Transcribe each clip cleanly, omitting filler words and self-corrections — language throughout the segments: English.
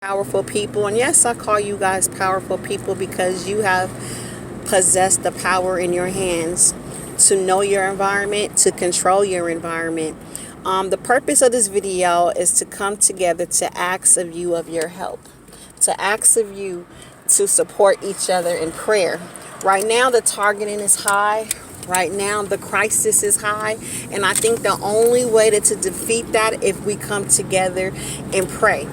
Powerful people. And yes, I call you guys powerful people because you have possessed the power in your hands to know your environment, to control your environment. The purpose of this video is to come together to ask of you of your help, to ask of you to support each other in prayer. Right now, the targeting is high. Right now, the crisis is high. And I think the only way to defeat that if we come together and pray.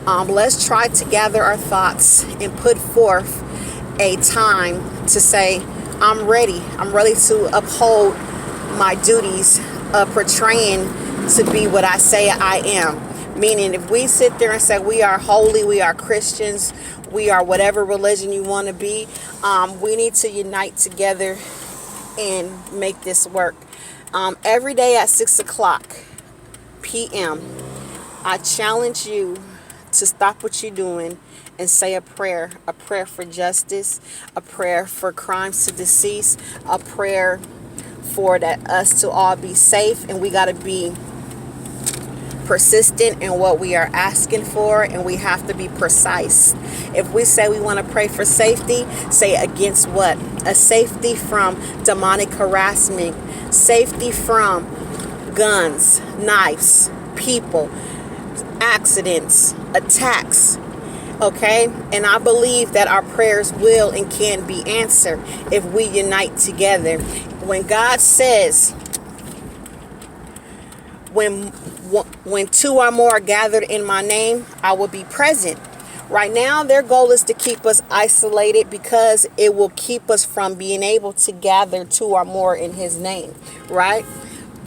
Let's try to gather our thoughts and put forth a time to say, I'm ready. I'm ready to uphold my duties of portraying to be what I say I am. Meaning, if we sit there and say we are holy, we are Christians, we are whatever religion you want to be, we need to unite together and make this work. Every day at 6 o'clock p.m., I challenge you to stop what you're doing and say a prayer for justice, a prayer for crimes to decease, a prayer for that us to all be safe. And we got to be persistent in what we are asking for, and we have to be precise. If we say we want to pray for safety, say against what? A safety from demonic harassment, safety from guns, knives, people, accidents, attacks. Okay, and I believe that our prayers will and can be answered if we unite together. When God says, when two or more are gathered in my name, I will be present. Right now, their goal is to keep us isolated because it will keep us from being able to gather two or more in his name, right?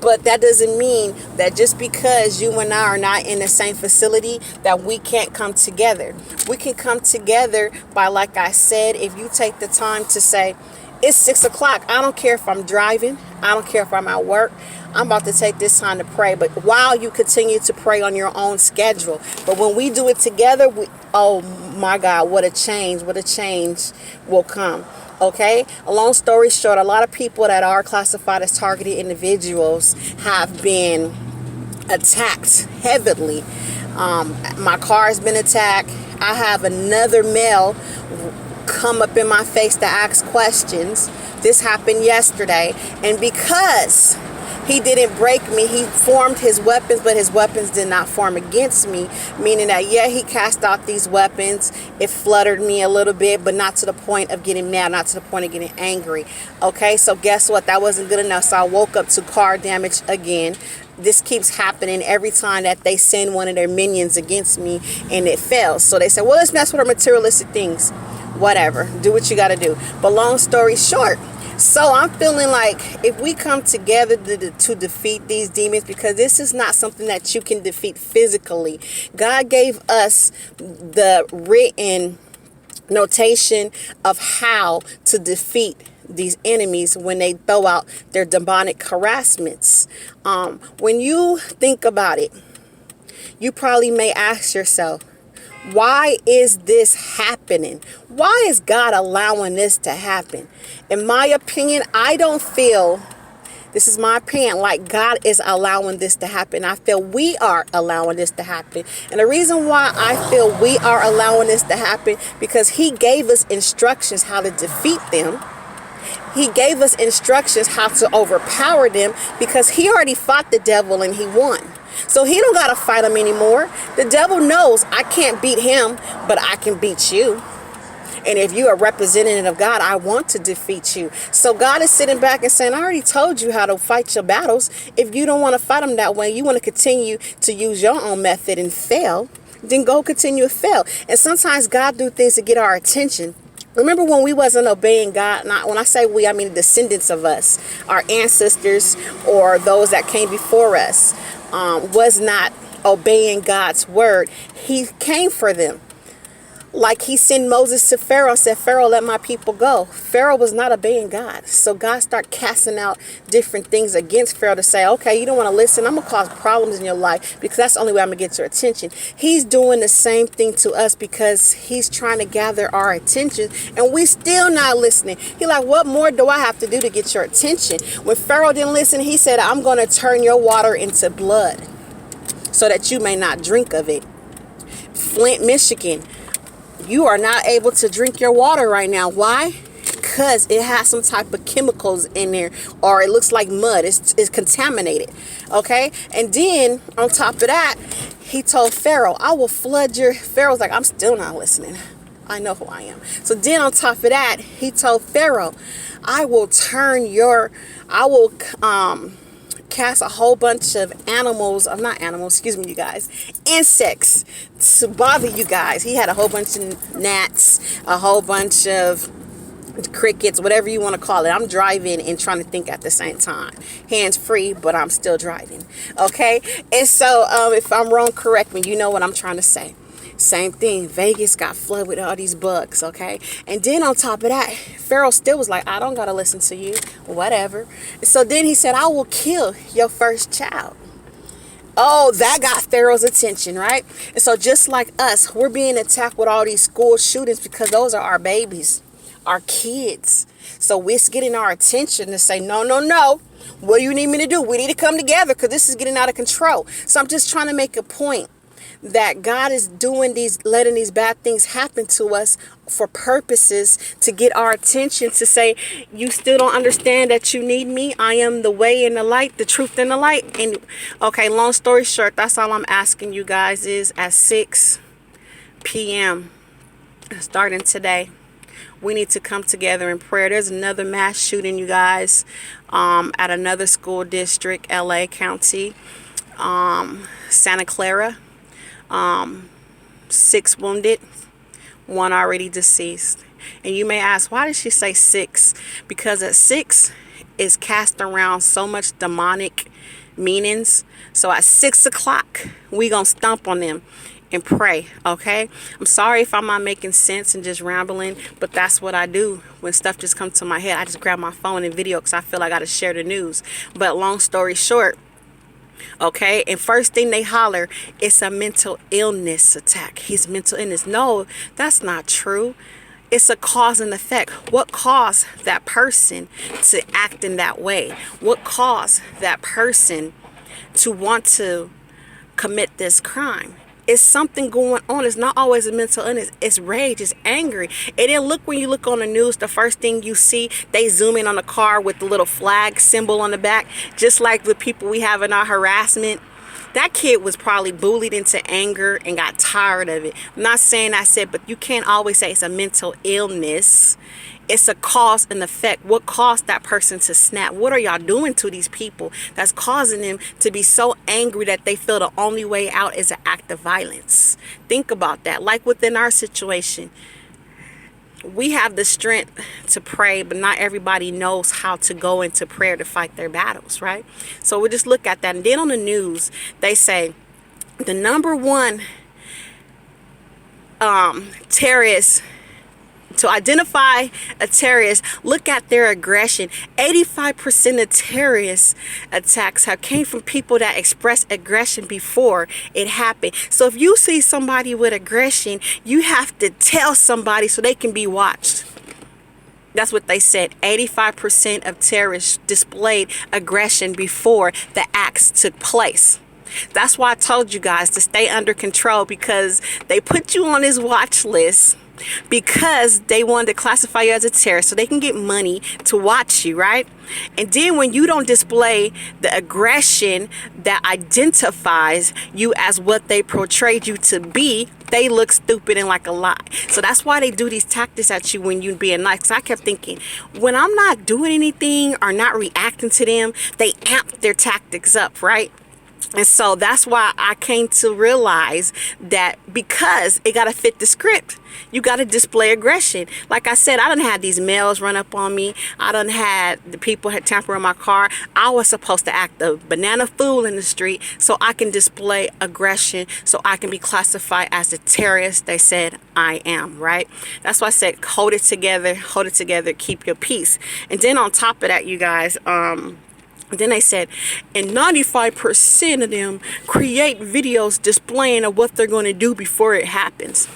But that doesn't mean that just because you and I are not in the same facility that we can't come together. We can come together by, like I said, if you take the time to say, it's 6 o'clock. I don't care if I'm driving. I don't care if I'm at work. I'm about to take this time to pray. But while you continue to pray on your own schedule. But when we do it together, oh my God, what a change will come. Okay, a long story short, a lot of people that are classified as targeted individuals have been attacked heavily. My car has been attacked. I have another male come up in my face to ask questions. This happened yesterday, and because he didn't break me, he formed his weapons, but his weapons did not form against me, meaning that, yeah, he cast out these weapons. It fluttered me a little bit, but not to the point of getting mad, not to the point of getting angry. Okay, so guess what? That wasn't good enough, so I woke up to car damage again. This keeps happening every time that they send one of their minions against me and it fails. So they say, well, let's mess with our materialistic things. Whatever, do what you got to do. But long story short, so I'm feeling like if we come together to defeat these demons, because this is not something that you can defeat physically. God gave us the written notation of how to defeat these enemies when they throw out their demonic harassments. When you think about it, you probably may ask yourself, why is this happening? Why is God allowing this to happen? In my opinion, I don't feel, this is my opinion, like God is allowing this to happen. I feel we are allowing this to happen. And the reason why I feel we are allowing this to happen, because he gave us instructions how to defeat them. He gave us instructions how to overpower them, because he already fought the devil and he won. So he don't got to fight him anymore. The devil knows I can't beat him, but I can beat you. And if you're a representative of God, I want to defeat you. So God is sitting back and saying, I already told you how to fight your battles. If you don't want to fight them that way, you want to continue to use your own method and fail, then go continue to fail. And sometimes God do things to get our attention. Remember when we wasn't obeying God? Not when I say we, I mean descendants of us, our ancestors or those that came before us, was not obeying God's word. He came for them. Like he sent Moses to Pharaoh, said, Pharaoh, let my people go. Pharaoh was not obeying God. So God started casting out different things against Pharaoh to say, okay, you don't want to listen. I'm going to cause problems in your life because that's the only way I'm going to get your attention. He's doing the same thing to us because he's trying to gather our attention and we still not listening. He's like, what more do I have to do to get your attention? When Pharaoh didn't listen, he said, I'm going to turn your water into blood so that you may not drink of it. Flint, Michigan, you are not able to drink your water right now. Why? Because it has some type of chemicals in there, or it looks like mud. It's contaminated. Okay? And then on top of that, he told Pharaoh, I will flood your... Pharaoh's like, I'm still not listening. I know who I am. So then on top of that, he told Pharaoh, I will cast a whole bunch of you guys, insects to bother you guys. He had a whole bunch of gnats, a whole bunch of crickets, whatever you want to call it. I'm driving and trying to think at the same time. Hands free, but I'm still driving. Okay? And so if I'm wrong, correct me. You know what I'm trying to say. Same thing. Vegas got flooded with all these bugs. Okay? And then on top of that, Pharaoh still was like, I don't got to listen to you. Whatever. So then he said, I will kill your first child. Oh, that got Pharaoh's attention, right? And so just like us, we're being attacked with all these school shootings because those are our babies, our kids. So it's getting our attention to say, no, no, no. What do you need me to do? We need to come together because this is getting out of control. So I'm just trying to make a point that God is letting these bad things happen to us for purposes to get our attention, to say, you still don't understand that you need me. I am the way and the light, the truth and the light. And okay, long story short, that's all I'm asking you guys is at 6 p.m. starting today, we need to come together in prayer. There's another mass shooting, you guys, at another school district, LA County, Santa Clara. 6 wounded, 1 already deceased. And you may ask, why did she say 6? Because at 6 is cast around so much demonic meanings. So at 6 o'clock, we gonna stomp on them and pray. Okay? I'm sorry if I'm not making sense and just rambling, but that's what I do when stuff just comes to my head. I just grab my phone and video because I feel I gotta share the news. But long story short, okay, and first thing they holler, it's a mental illness attack. He's mental illness. No, that's not true. It's a cause and effect. What caused that person to act in that way? What caused that person to want to commit this crime? It's something going on. It's not always a mental illness. It's rage. It's angry. And then look, when you look on the news, the first thing you see, they zoom in on the car with the little flag symbol on the back, just like the people we have in our harassment. That kid was probably bullied into anger and got tired of it. I'm not saying that's it, but you can't always say it's a mental illness. It's a cause and effect. What caused that person to snap? What are y'all doing to these people that's causing them to be so angry that they feel the only way out is an act of violence? Think about that. Like within our situation, we have the strength to pray, but not everybody knows how to go into prayer to fight their battles, right? So we just look at that. And then on the news, they say the number one terrorist, to identify a terrorist, look at their aggression. 85% of terrorist attacks have came from people that expressed aggression before it happened. So if you see somebody with aggression, you have to tell somebody so they can be watched. That's what they said. 85% of terrorists displayed aggression before the acts took place. That's why I told you guys to stay under control, because they put you on this watch list because they wanted to classify you as a terrorist so they can get money to watch you, right? And then when you don't display the aggression that identifies you as what they portrayed you to be, they look stupid and like a lie. So that's why they do these tactics at you when you're being nice. 'Cause I kept thinking, when I'm not doing anything or not reacting to them, they amp their tactics up, right? And so that's why I came to realize that, because it got to fit the script, you got to display aggression. Like I said, I done had these males run up on me. I done had the people had tamper in my car. I was supposed to act a banana fool in the street so I can display aggression, so I can be classified as a terrorist they said I am, right? That's why I said hold it together, keep your peace. And then on top of that, you guys, then they said, and 95% of them create videos displaying of what they're going to do before it happens.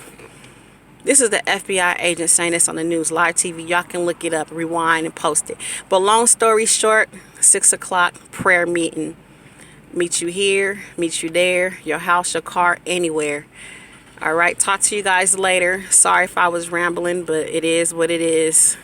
This is the FBI agent saying this on the news, live TV. Y'all can look it up, rewind, and post it. But long story short, 6 o'clock prayer meeting. Meet you here, meet you there, your house, your car, anywhere. All right, talk to you guys later. Sorry if I was rambling, but it is what it is.